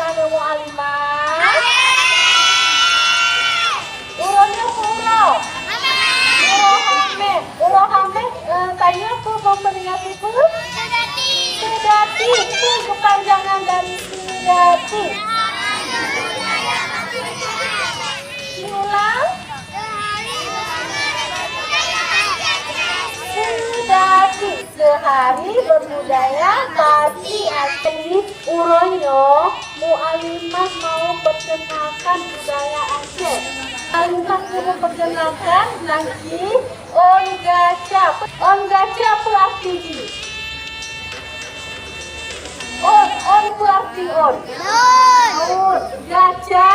mana mu'alimah? Uronya Uro. Uro Hamid. Tanya aku memperingati huruf Sedati. Itu kepanjangan dari Sedati. Diulang. Sedati. Sehari berbudaya pagi asli uroyo. Mu'alimah mau perkenalkan budaya Aceh. Mu'alimah mau memperkenalkan lagi on gacha. On gacha apa arti ini? On apa arti on? Gacha.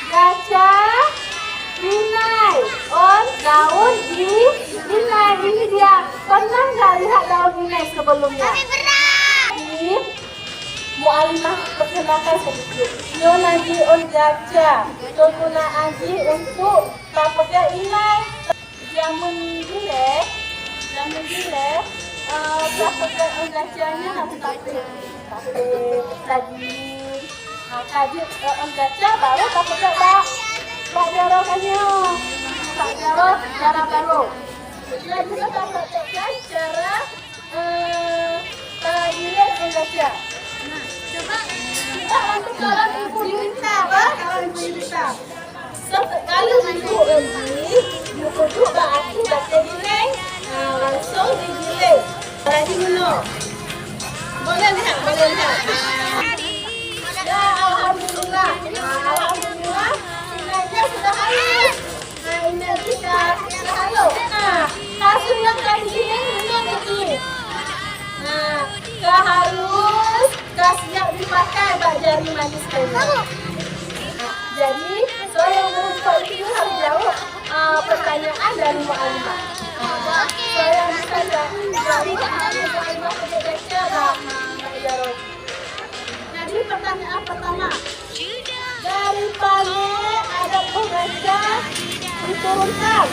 Gacha. Dinai. On daun dinai. Ini dia. Pernah nggak lihat daun dinai sebelumnya? Ini mu'alimah perkenalkan sedikit. Yo lagi on gacha. Kegunaan ini untuk pakai inai. Jamun gile. Pakai on gachanya harus pakai daging. Kaji on gacha baru pakai bak jarokannya. Bak jarok cara baru. Nah kita pakai cara gile on gacha. Coba kita untuk orang ibu kita, kalau ibu kita. Kalau ibu duduk berarti baca giling, langsung digiling. Lagi dulu. Boleh lihat. Ya, alhamdulillah. Inainya sudah halus. Nah, ini kita sudah halus. Nah, hasil yang tadi giling begini. Nah, sudah halus. Sudah siap dipakai bak jari manis ini. Jadi, saya berusaha itu harus jawab pertanyaan dari mu'alimah. Saya bisa jadi mu'alimah pendidikan bak jarod. Jadi pertanyaan pertama, dari pagi ada pengajar diturunkan.